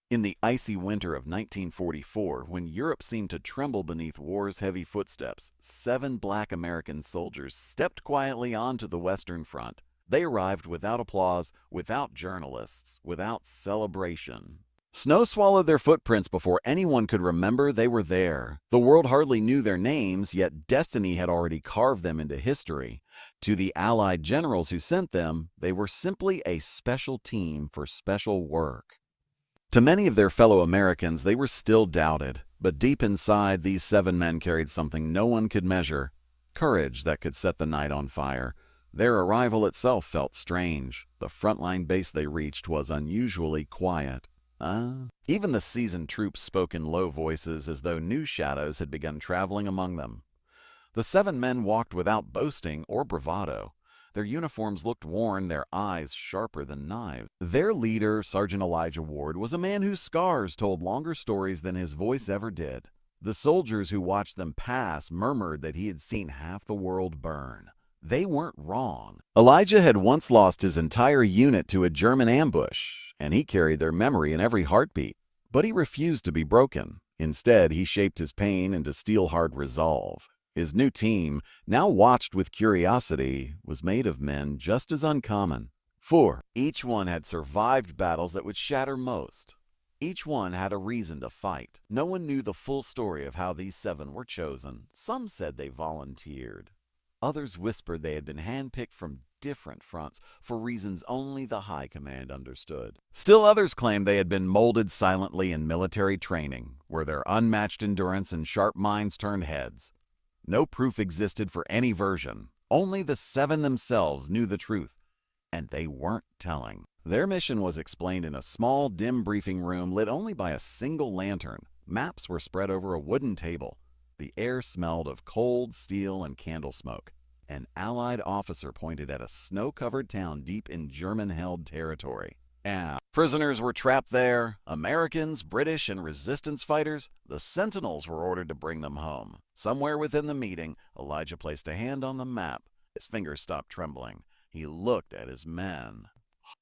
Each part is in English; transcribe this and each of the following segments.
In the icy winter of 1944, when Europe seemed to tremble beneath war's heavy footsteps, 7 black American soldiers stepped quietly onto the Western Front. They arrived without applause, without journalists, without celebration. Snow swallowed their footprints before anyone could remember they were there. The world hardly knew their names, yet destiny had already carved them into history. To the Allied generals who sent them, they were simply a special team for special work. To many of their fellow Americans, they were still doubted, but deep inside, these 7 men carried something no one could measure: courage that could set the night on fire. Their arrival itself felt strange. The frontline base they reached was unusually quiet. Even the seasoned troops spoke in low voices, as though new shadows had begun traveling among them. The 7 men walked without boasting or bravado. Their uniforms looked worn, their eyes sharper than knives. Their leader, Sergeant Elijah Ward, was a man whose scars told longer stories than his voice ever did. The soldiers who watched them pass murmured that he had seen half the world burn. They weren't wrong. Elijah had once lost his entire unit to a German ambush, and he carried their memory in every heartbeat. But he refused to be broken. Instead, he shaped his pain into steel-hard resolve. His new team, now watched with curiosity, was made of men just as uncommon. 4. Each one had survived battles that would shatter most. Each one had a reason to fight. No one knew the full story of how these 7 were chosen. Some said they volunteered. Others whispered they had been handpicked from different fronts for reasons only the high command understood. Still others claimed they had been molded silently in military training, where their unmatched endurance and sharp minds turned heads. No proof existed for any version. Only the 7 themselves knew the truth, and they weren't telling. Their mission was explained in a small, dim briefing room lit only by a single lantern. Maps were spread over a wooden table. The air smelled of cold steel and candle smoke. An Allied officer pointed at a snow-covered town deep in German-held territory. And prisoners were trapped there. Americans, British, and resistance fighters. The Sentinels were ordered to bring them home. Somewhere within the meeting, Elijah placed a hand on the map. His fingers stopped trembling. He looked at his men.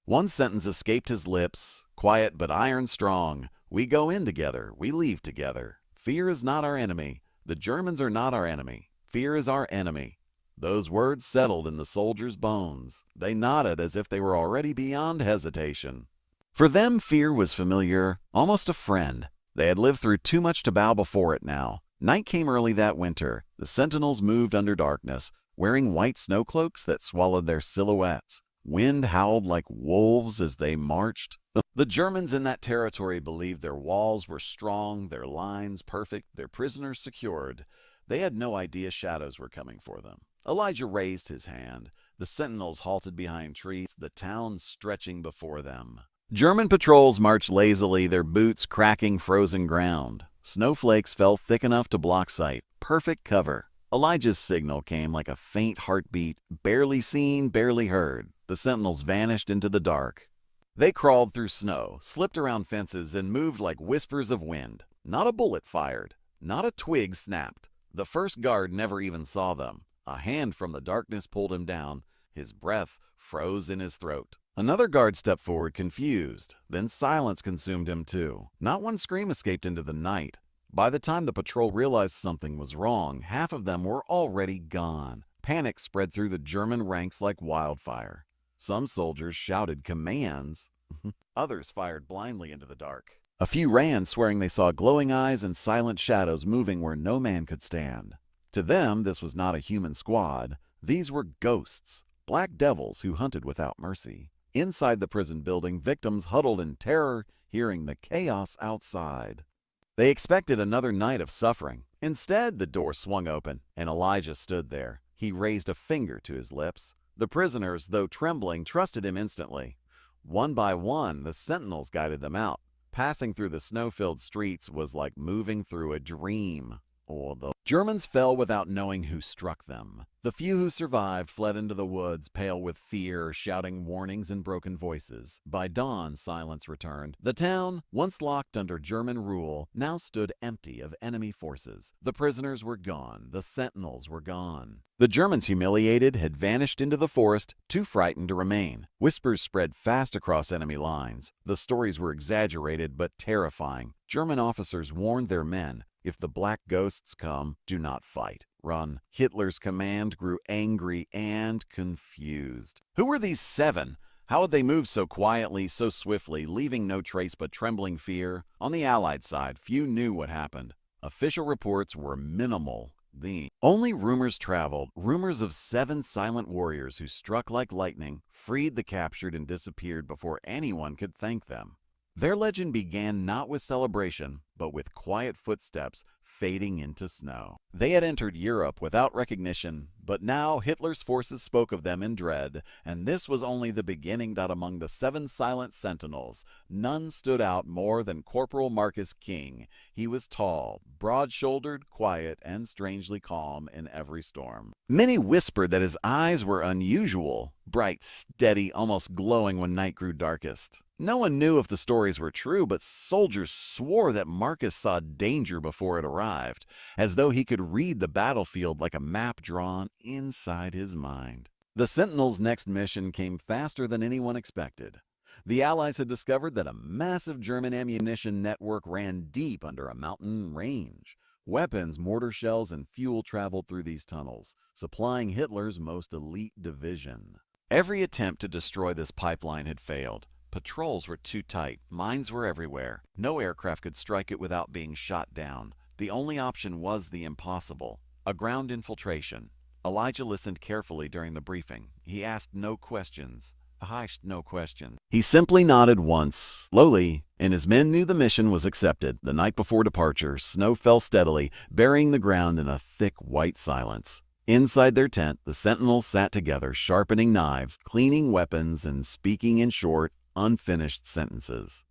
One sentence escaped his lips, quiet but iron strong. "We go in together. We leave together. Fear is not our enemy. The Germans are not our enemy. Fear is our enemy." Those words settled in the soldiers' bones. They nodded as if they were already beyond hesitation. For them, fear was familiar, almost a friend. They had lived through too much to bow before it now. Night came early that winter. The Sentinels moved under darkness, wearing white snow cloaks that swallowed their silhouettes. Wind howled like wolves as they marched. The Germans in that territory believed their walls were strong, their lines perfect, their prisoners secured. They had no idea shadows were coming for them. Elijah raised his hand. The Sentinels halted behind trees, the town stretching before them. German patrols marched lazily, their boots cracking frozen ground. Snowflakes fell thick enough to block sight. Perfect cover. Elijah's signal came like a faint heartbeat, barely seen, barely heard. The Sentinels vanished into the dark. They crawled through snow, slipped around fences, and moved like whispers of wind. Not a bullet fired. Not a twig snapped. The first guard never even saw them. A hand from the darkness pulled him down. His breath froze in his throat. Another guard stepped forward, confused. Then silence consumed him too. Not one scream escaped into the night. By the time the patrol realized something was wrong, half of them were already gone. Panic spread through the German ranks like wildfire. Some soldiers shouted commands. Others fired blindly into the dark. A few ran, swearing they saw glowing eyes and silent shadows moving where no man could stand. To them, this was not a human squad. These were ghosts, black devils who hunted without mercy. Inside the prison building, victims huddled in terror, hearing the chaos outside. They expected another night of suffering. Instead, the door swung open, and Elijah stood there. He raised a finger to his lips. The prisoners, though trembling, trusted him instantly. One by one, the Sentinels guided them out. Passing through the snow-filled streets was like moving through a dream. Or the Germans fell without knowing who struck them. The few who survived fled into the woods, pale with fear, shouting warnings in broken voices. By dawn, silence returned. The town, once locked under German rule, now stood empty of enemy forces. The prisoners were gone. The sentinels were gone. The Germans, humiliated, had vanished into the forest, too frightened to remain. Whispers spread fast across enemy lines. The stories were exaggerated but terrifying. German officers warned their men, "If the black ghosts come, do not fight. Run." Hitler's command grew angry and confused. Who were these 7? How had they moved so quietly, so swiftly, leaving no trace but trembling fear? On the Allied side, few knew what happened. Official reports were minimal. The only rumors traveled, rumors of 7 silent warriors who struck like lightning, freed the captured, and disappeared before anyone could thank them. Their legend began not with celebration, but with quiet footsteps fading into snow. They had entered Europe without recognition, but now Hitler's forces spoke of them in dread, and this was only the beginning. Among the 7 silent sentinels, none stood out more than Corporal Marcus King. He was tall, broad-shouldered, quiet, and strangely calm in every storm. Many whispered that his eyes were unusual, bright, steady, almost glowing when night grew darkest. No one knew if the stories were true, but soldiers swore that Marcus saw danger before it arrived, as though he could read the battlefield like a map drawn inside his mind. The Sentinels' next mission came faster than anyone expected. The Allies had discovered that a massive German ammunition network ran deep under a mountain range. Weapons, mortar shells, and fuel traveled through these tunnels, supplying Hitler's most elite division. Every attempt to destroy this pipeline had failed. Patrols were too tight, mines were everywhere. No aircraft could strike it without being shot down. The only option was the impossible, a ground infiltration. Elijah listened carefully during the briefing. He asked no questions. No question. He simply nodded once, slowly, and his men knew the mission was accepted. The night before departure, snow fell steadily, burying the ground in a thick white silence. Inside their tent, the sentinels sat together, sharpening knives, cleaning weapons, and speaking in short, unfinished sentences.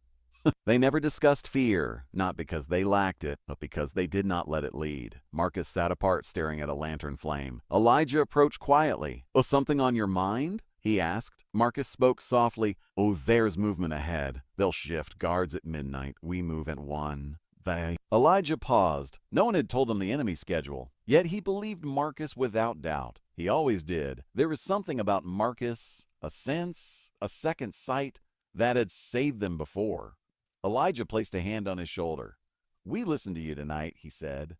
They never discussed fear, not because they lacked it, but because they did not let it lead. Marcus sat apart, staring at a lantern flame. Elijah approached quietly. "Was something on your mind?" he asked. Marcus spoke softly. "Oh, there's movement ahead. They'll shift guards at midnight. We move at 1. Elijah paused. No one had told him the enemy schedule, yet he believed Marcus without doubt. He always did. There was something about Marcus, a sense, a second sight, that had saved them before. Elijah placed a hand on his shoulder. "We listened to you tonight," he said.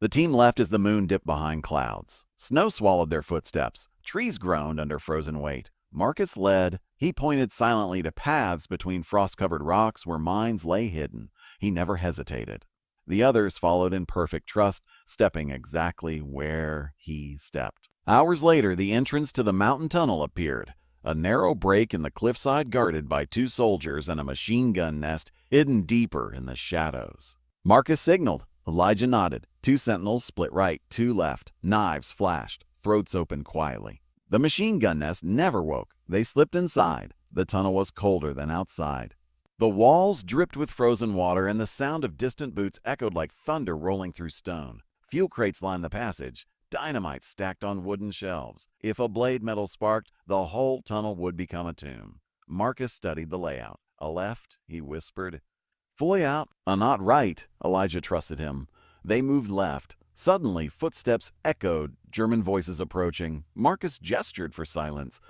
The team left as the moon dipped behind clouds. Snow swallowed their footsteps. Trees groaned under frozen weight. Marcus led. He pointed silently to paths between frost-covered rocks where mines lay hidden. He never hesitated. The others followed in perfect trust, stepping exactly where he stepped. Hours later, the entrance to the mountain tunnel appeared. A narrow break in the cliffside guarded by 2 soldiers and a machine gun nest hidden deeper in the shadows. Marcus signaled. Elijah nodded. 2 sentinels split right, 2 left. Knives flashed. Throats opened quietly. The machine gun nest never woke. They slipped inside. The tunnel was colder than outside. The walls dripped with frozen water, and the sound of distant boots echoed like thunder rolling through stone. Fuel crates lined the passage. Dynamite stacked on wooden shelves. If a blade metal sparked, the whole tunnel would become a tomb. Marcus studied the layout. "A left," he whispered. "Fully out." "Not right." Elijah trusted him. They moved left. Suddenly, footsteps echoed, German voices approaching. Marcus gestured for silence.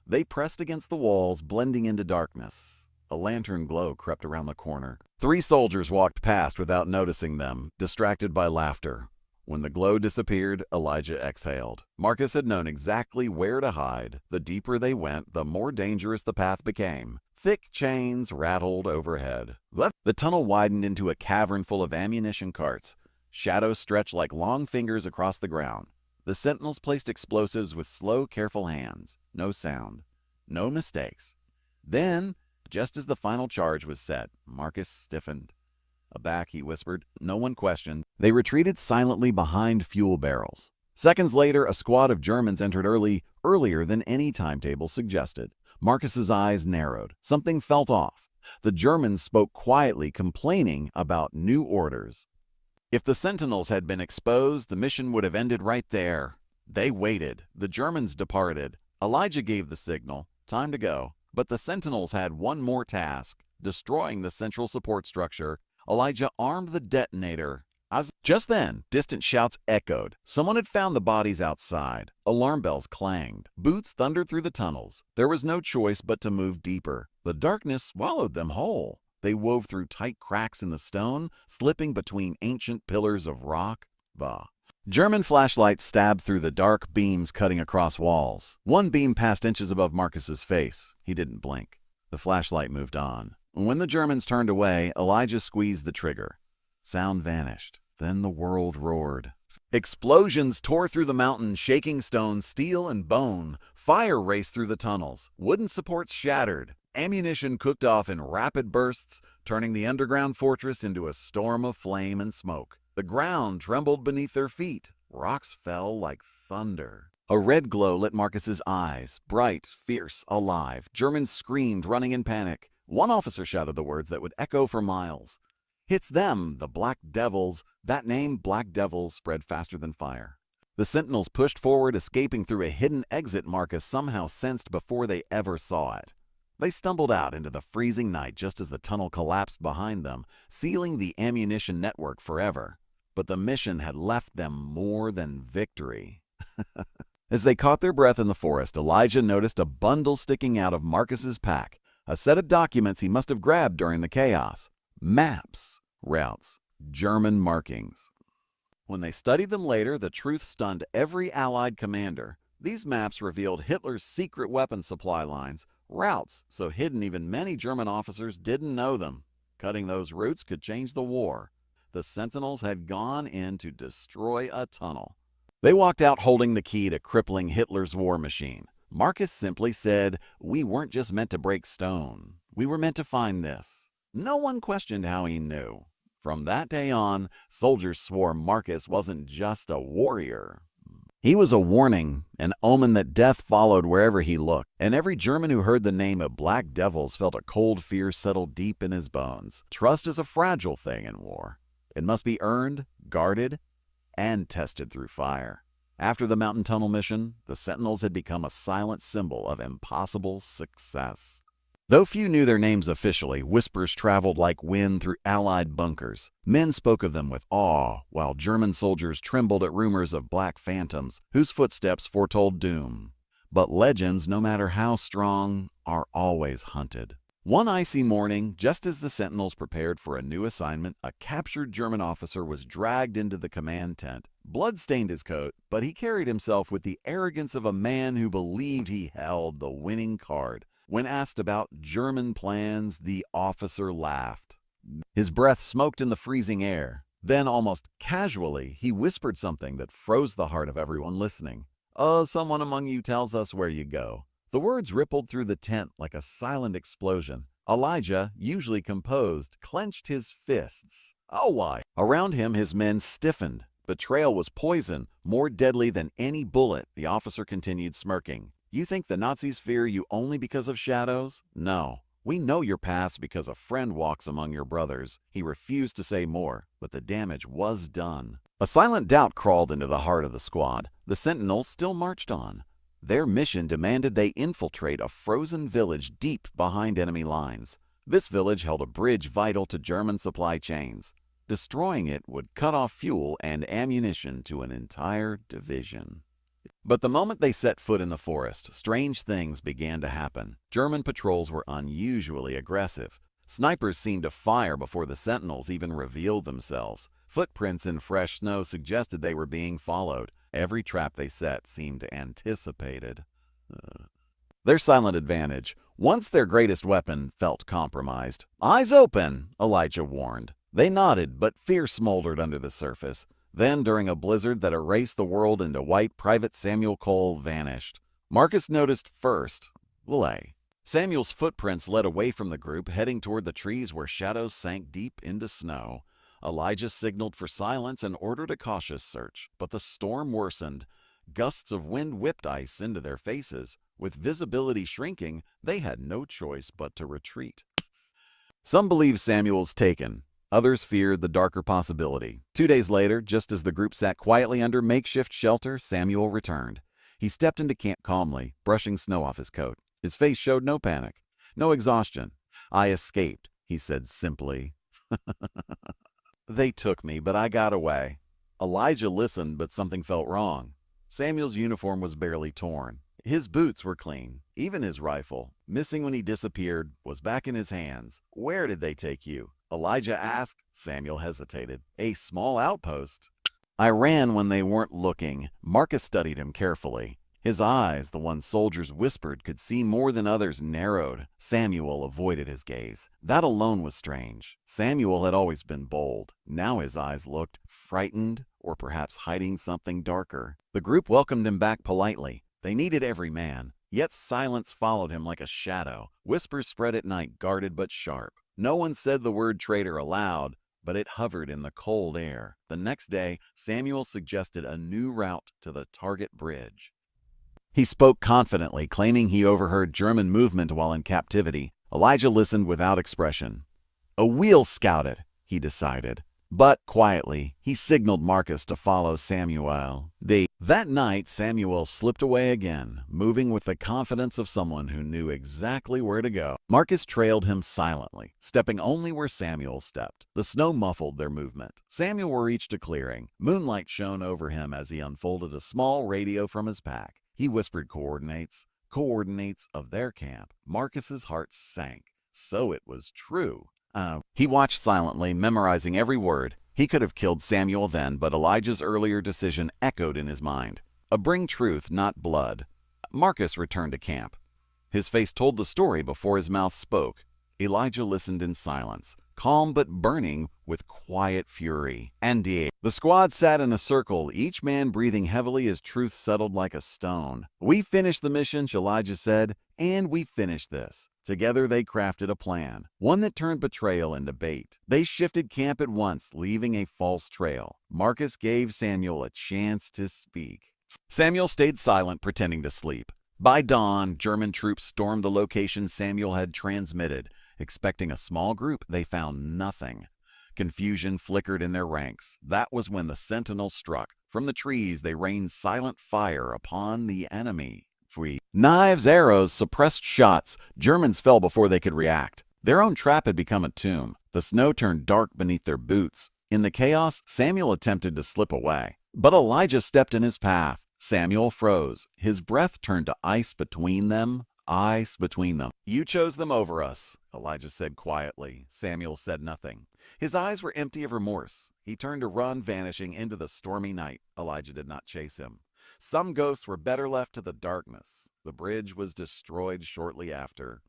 They pressed against the walls, blending into darkness. A lantern glow crept around the corner. 3 soldiers walked past without noticing them, distracted by laughter. When the glow disappeared, Elijah exhaled. Marcus had known exactly where to hide. The deeper they went, the more dangerous the path became. Thick chains rattled overhead. The tunnel widened into a cavern full of ammunition carts. Shadows stretched like long fingers across the ground. The sentinels placed explosives with slow, careful hands. No sound. No mistakes. Then, just as the final charge was set, Marcus stiffened. "Aback," he whispered. No one questioned. They retreated silently behind fuel barrels. Seconds later, a squad of Germans entered earlier than any timetable suggested. Marcus's eyes narrowed. Something felt off. The Germans spoke quietly, complaining about new orders. If the Sentinels had been exposed, the mission would have ended right there. They waited. The Germans departed. Elijah gave the signal, time to go. But the Sentinels had one more task, destroying the central support structure. Elijah armed the detonator. Just then, distant shouts echoed. Someone had found the bodies outside. Alarm bells clanged. Boots thundered through the tunnels. There was no choice but to move deeper. The darkness swallowed them whole. They wove through tight cracks in the stone, slipping between ancient pillars of rock. Bah. German flashlights stabbed through the dark beams cutting across walls. One beam passed inches above Marcus's face. He didn't blink. The flashlight moved on. When the Germans turned away, Elijah squeezed the trigger. Sound vanished. Then the world roared. Explosions tore through the mountain, shaking stone, steel, and bone. Fire raced through the tunnels. Wooden supports shattered. Ammunition cooked off in rapid bursts, turning the underground fortress into a storm of flame and smoke. The ground trembled beneath their feet. Rocks fell like thunder. A red glow lit Marcus's eyes, bright, fierce, alive. Germans screamed, running in panic. One officer shouted the words that would echo for miles. "It's them, the Black Devils." That name, Black Devils, spread faster than fire. The Sentinels pushed forward, escaping through a hidden exit Marcus somehow sensed before they ever saw it. They stumbled out into the freezing night just as the tunnel collapsed behind them, sealing the ammunition network forever. But the mission had left them more than victory. As they caught their breath in the forest, Elijah noticed a bundle sticking out of Marcus's pack, a set of documents he must have grabbed during the chaos. Maps, routes, German markings. When they studied them later, the truth stunned every Allied commander. These maps revealed Hitler's secret weapon supply lines, routes so hidden even many German officers didn't know them. Cutting those routes could change the war. The Sentinels had gone in to destroy a tunnel. They walked out holding the key to crippling Hitler's war machine. Marcus simply said, "We weren't just meant to break stone. We were meant to find this." No one questioned how he knew. From that day on, soldiers swore Marcus wasn't just a warrior. He was a warning, an omen that death followed wherever he looked, and every German who heard the name of Black Devils felt a cold fear settle deep in his bones. Trust is a fragile thing in war. It must be earned, guarded, and tested through fire. After the mountain tunnel mission, the Sentinels had become a silent symbol of impossible success. Though few knew their names officially, whispers traveled like wind through Allied bunkers. Men spoke of them with awe, while German soldiers trembled at rumors of black phantoms whose footsteps foretold doom. But legends, no matter how strong, are always hunted. One icy morning, just as the Sentinels prepared for a new assignment, a captured German officer was dragged into the command tent. Blood stained his coat, but he carried himself with the arrogance of a man who believed he held the winning card. When asked about German plans, the officer laughed. His breath smoked in the freezing air. Then, almost casually, he whispered something that froze the heart of everyone listening. "Oh, someone among you tells us where you go." The words rippled through the tent like a silent explosion. Elijah, usually composed, clenched his fists. "Oh, why?" Around him, his men stiffened. Betrayal was poison, more deadly than any bullet. The officer continued, smirking. "You think the Nazis fear you only because of shadows? No. We know your paths because a friend walks among your brothers." He refused to say more, but the damage was done. A silent doubt crawled into the heart of the squad. The Sentinels still marched on. Their mission demanded they infiltrate a frozen village deep behind enemy lines. This village held a bridge vital to German supply chains. Destroying it would cut off fuel and ammunition to an entire division. But the moment they set foot in the forest, strange things began to happen. German patrols were unusually aggressive. Snipers seemed to fire before the Sentinels even revealed themselves. Footprints in fresh snow suggested they were being followed. Every trap they set seemed anticipated. Their silent advantage, once their greatest weapon, felt compromised. "Eyes open," Elijah warned. They nodded, but fear smoldered under the surface. Then, during a blizzard that erased the world into white, Private Samuel Cole vanished. Marcus noticed first. Lay. Samuel's footprints led away from the group, heading toward the trees where shadows sank deep into snow. Elijah signaled for silence and ordered a cautious search, but the storm worsened. Gusts of wind whipped ice into their faces. With visibility shrinking, they had no choice but to retreat. Some believe Samuel's taken. Others feared the darker possibility. 2 days later, just as the group sat quietly under makeshift shelter, Samuel returned. He stepped into camp calmly, brushing snow off his coat. His face showed no panic, no exhaustion. "I escaped," he said simply. "They took me, but I got away." Elijah listened, but something felt wrong. Samuel's uniform was barely torn. His boots were clean. Even his rifle, missing when he disappeared, was back in his hands. "Where did they take you?" Elijah asked. Samuel hesitated. "A small outpost." "I ran when they weren't looking." Marcus studied him carefully. His eyes, the ones soldiers whispered could see more than others, narrowed. Samuel avoided his gaze. That alone was strange. Samuel had always been bold. Now his eyes looked frightened, or perhaps hiding something darker. The group welcomed him back politely. They needed every man. Yet silence followed him like a shadow. Whispers spread at night, guarded but sharp. No one said the word traitor aloud, but it hovered in the cold air. The next day, Samuel suggested a new route to the Target Bridge. He spoke confidently, claiming he overheard German movement while in captivity. Elijah listened without expression. "We'll scout it," he decided. But quietly, he signaled Marcus to follow Samuel. That night, Samuel slipped away again, moving with the confidence of someone who knew exactly where to go. Marcus trailed him silently, stepping only where Samuel stepped. The snow muffled their movement. Samuel reached a clearing. Moonlight shone over him as he unfolded a small radio from his pack. He whispered coordinates of their camp. Marcus's heart sank. So it was true. He watched silently, memorizing every word. He could have killed Samuel then, but Elijah's earlier decision echoed in his mind. Bring truth, not blood. Marcus returned to camp. His face told the story before his mouth spoke. Elijah listened in silence, calm but burning with quiet fury. The squad sat in a circle, each man breathing heavily as truth settled like a stone. "We finished the mission," Elijah said, "and we finished this." Together they crafted a plan, one that turned betrayal into bait. They shifted camp at once, leaving a false trail. Marcus gave Samuel a chance to speak. Samuel stayed silent, pretending to sleep. By dawn, German troops stormed the location Samuel had transmitted. Expecting a small group, they found nothing. Confusion flickered in their ranks. That was when the sentinels struck. From the trees, they rained silent fire upon the enemy. Knives, arrows, suppressed shots. Germans fell before they could react. Their own trap had become a tomb. The snow turned dark beneath their boots. In the chaos, Samuel attempted to slip away. But Elijah stepped in his path. Samuel froze. His breath turned to ice between them. Ice between them. "You chose them over us," Elijah said quietly. Samuel said nothing. His eyes were empty of remorse. He turned to run, vanishing into the stormy night. Elijah did not chase him. Some ghosts were better left to the darkness. The bridge was destroyed shortly after.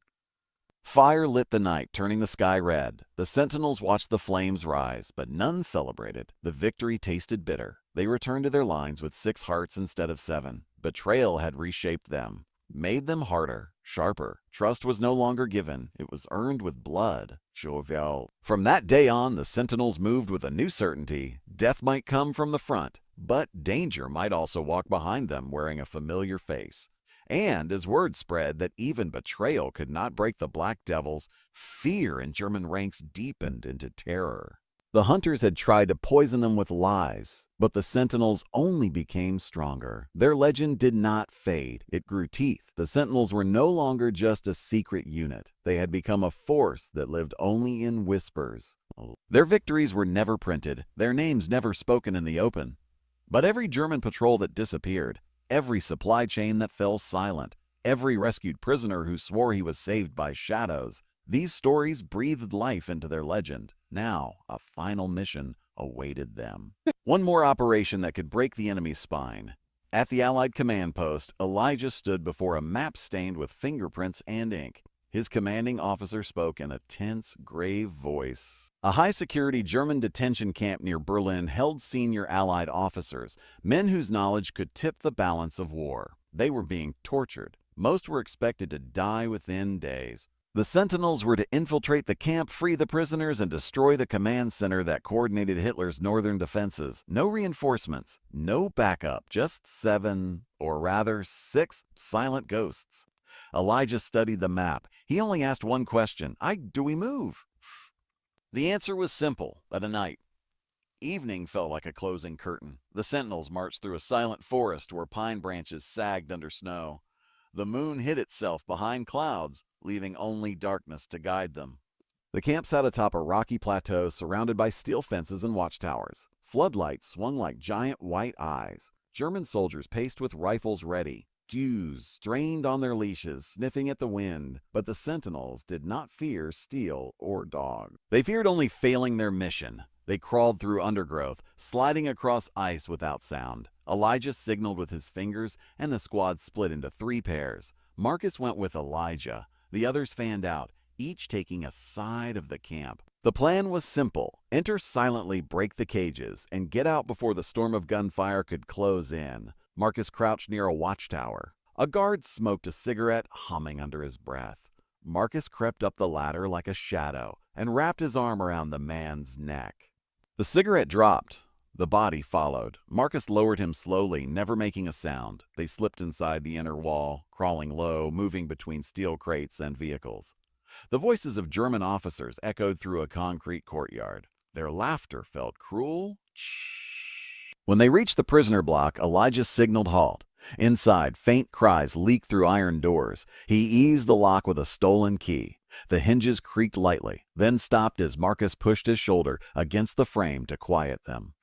Fire lit the night, turning the sky red. The sentinels watched the flames rise, but none celebrated. The victory tasted bitter. They returned to their lines with 6 hearts instead of 7. Betrayal had reshaped them, made them harder, sharper. Trust was no longer given. It was earned with blood. Jovial. From that day on, the sentinels moved with a new certainty. Death might come from the front, but danger might also walk behind them, wearing a familiar face. And as word spread that even betrayal could not break the Black Devils, fear in German ranks deepened into terror. The hunters had tried to poison them with lies, but the sentinels only became stronger. Their legend did not fade. It grew teeth. The sentinels were no longer just a secret unit. They had become a force that lived only in whispers. Their victories were never printed, their names never spoken in the open. But every German patrol that disappeared, every supply chain that fell silent, every rescued prisoner who swore he was saved by shadows, these stories breathed life into their legend. Now, a final mission awaited them. One more operation that could break the enemy's spine. At the Allied command post, Elijah stood before a map stained with fingerprints and ink. His commanding officer spoke in a tense, grave voice. A high-security German detention camp near Berlin held senior Allied officers, men whose knowledge could tip the balance of war. They were being tortured. Most were expected to die within days. The sentinels were to infiltrate the camp, free the prisoners, and destroy the command center that coordinated Hitler's northern defenses. No reinforcements, no backup, just 7, or rather 6, silent ghosts. Elijah studied the map. He only asked one question. Do we move?" The answer was simple. At night, evening felt like a closing curtain. The sentinels marched through a silent forest where pine branches sagged under snow. The moon hid itself behind clouds, leaving only darkness to guide them. The camp sat atop a rocky plateau surrounded by steel fences and watchtowers. Floodlights swung like giant white eyes. German soldiers paced with rifles ready. Jews strained on their leashes, sniffing at the wind, but the sentinels did not fear steel or dog. They feared only failing their mission. They crawled through undergrowth, sliding across ice without sound. Elijah signaled with his fingers, and the squad split into 3 pairs. Marcus went with Elijah. The others fanned out, each taking a side of the camp. The plan was simple. Enter silently, break the cages, and get out before the storm of gunfire could close in. Marcus crouched near a watchtower. A guard smoked a cigarette, humming under his breath. Marcus crept up the ladder like a shadow and wrapped his arm around the man's neck. The cigarette dropped. The body followed. Marcus lowered him slowly, never making a sound. They slipped inside the inner wall, crawling low, moving between steel crates and vehicles. The voices of German officers echoed through a concrete courtyard. Their laughter felt cruel. When they reached the prisoner block, Elijah signaled halt. Inside, faint cries leaked through iron doors. He eased the lock with a stolen key. The hinges creaked lightly, then stopped as Marcus pushed his shoulder against the frame to quiet them.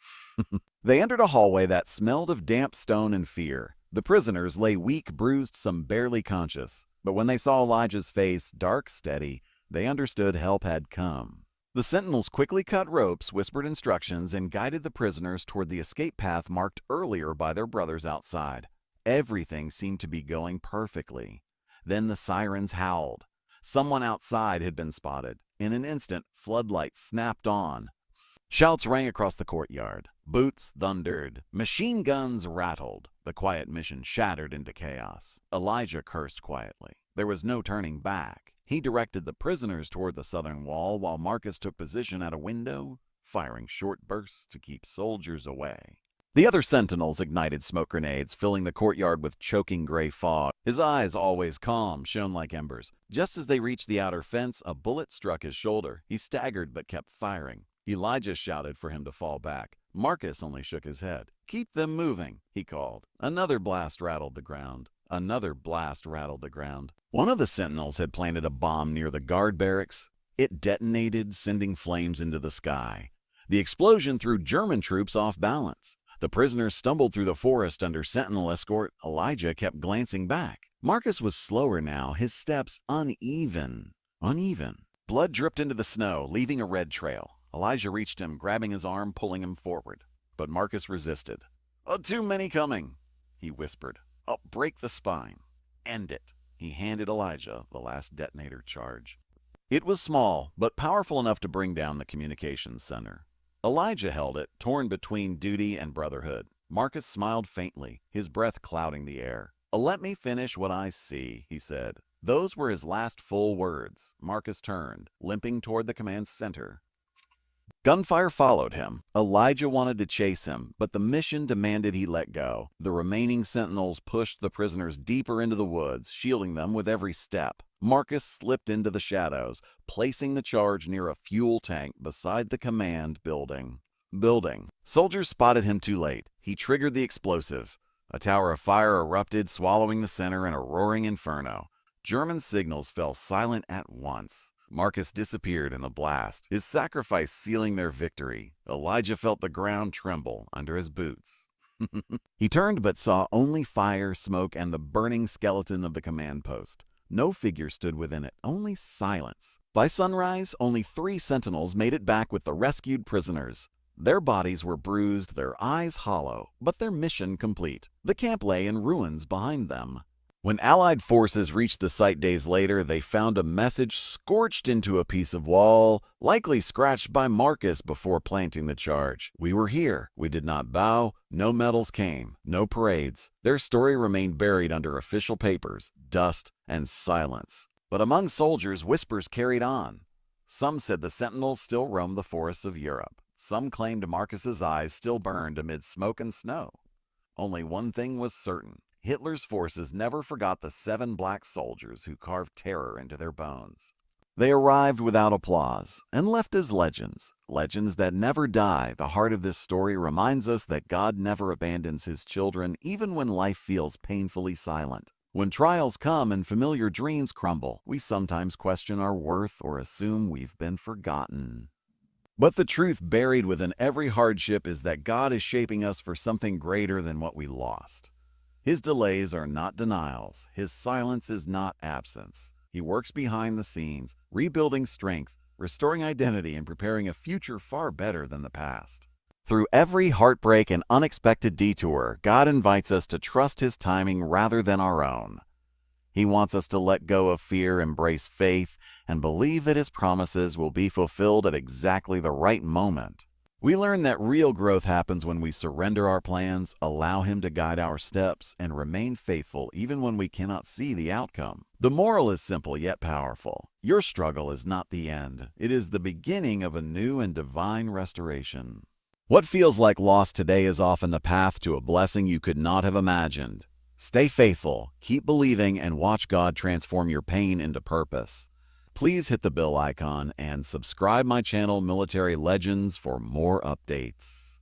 They entered a hallway that smelled of damp stone and fear. The prisoners lay weak, bruised, some barely conscious. But when they saw Elijah's face, dark, steady, they understood help had come. The sentinels quickly cut ropes, whispered instructions, and guided the prisoners toward the escape path marked earlier by their brothers outside. Everything seemed to be going perfectly. Then the sirens howled. Someone outside had been spotted. In an instant, floodlights snapped on. Shouts rang across the courtyard. Boots thundered. Machine guns rattled. The quiet mission shattered into chaos. Elijah cursed quietly. There was no turning back. He directed the prisoners toward the southern wall while Marcus took position at a window, firing short bursts to keep soldiers away. The other sentinels ignited smoke grenades, filling the courtyard with choking gray fog. His eyes, always calm, shone like embers. Just as they reached the outer fence, a bullet struck his shoulder. He staggered but kept firing. Elijah shouted for him to fall back. Marcus only shook his head. "Keep them moving," he called. Another blast rattled the ground. Another blast rattled the ground. One of the sentinels had planted a bomb near the guard barracks. It detonated, sending flames into the sky. The explosion threw German troops off balance. The prisoners stumbled through the forest under sentinel escort. Elijah kept glancing back. Marcus was slower now, his steps uneven. Blood dripped into the snow, leaving a red trail. Elijah reached him, grabbing his arm, pulling him forward. But Marcus resisted. "Too many coming," he whispered. "I'll break the spine. End it." He handed Elijah the last detonator charge. It was small, but powerful enough to bring down the communications center. Elijah held it, torn between duty and brotherhood. Marcus smiled faintly, his breath clouding the air. "Let me finish what I see," he said. Those were his last full words. Marcus turned, limping toward the command center. Gunfire followed him. Elijah wanted to chase him, but the mission demanded he let go. The remaining sentinels pushed the prisoners deeper into the woods, shielding them with every step. Marcus slipped into the shadows, placing the charge near a fuel tank beside the command building. Soldiers spotted him too late. He triggered the explosive. A tower of fire erupted, swallowing the center in a roaring inferno. German signals fell silent at once. Marcus disappeared in the blast, his sacrifice sealing their victory. Elijah felt the ground tremble under his boots. He turned but saw only fire, smoke, and the burning skeleton of the command post. No figure stood within it, only silence. By sunrise, only 3 sentinels made it back with the rescued prisoners. Their bodies were bruised, their eyes hollow, but their mission complete. The camp lay in ruins behind them. When Allied forces reached the site days later, they found a message scorched into a piece of wall, likely scratched by Marcus before planting the charge. "We were here. We did not bow. No medals came. No parades." Their story remained buried under official papers, dust, and silence. But among soldiers, whispers carried on. Some said the sentinels still roamed the forests of Europe. Some claimed Marcus's eyes still burned amid smoke and snow. Only one thing was certain. Hitler's forces never forgot the 7 black soldiers who carved terror into their bones. They arrived without applause and left as legends, legends that never die. The heart of this story reminds us that God never abandons his children even when life feels painfully silent. When trials come and familiar dreams crumble, we sometimes question our worth or assume we've been forgotten. But the truth buried within every hardship is that God is shaping us for something greater than what we lost. His delays are not denials. His silence is not absence. He works behind the scenes, rebuilding strength, restoring identity, and preparing a future far better than the past. Through every heartbreak and unexpected detour, God invites us to trust his timing rather than our own. He wants us to let go of fear, embrace faith, and believe that his promises will be fulfilled at exactly the right moment. We learn that real growth happens when we surrender our plans, allow him to guide our steps, and remain faithful even when we cannot see the outcome. The moral is simple yet powerful. Your struggle is not the end. It is the beginning of a new and divine restoration. What feels like loss today is often the path to a blessing you could not have imagined. Stay faithful, keep believing, and watch God transform your pain into purpose. Please hit the bell icon and subscribe my channel Military Legends for more updates.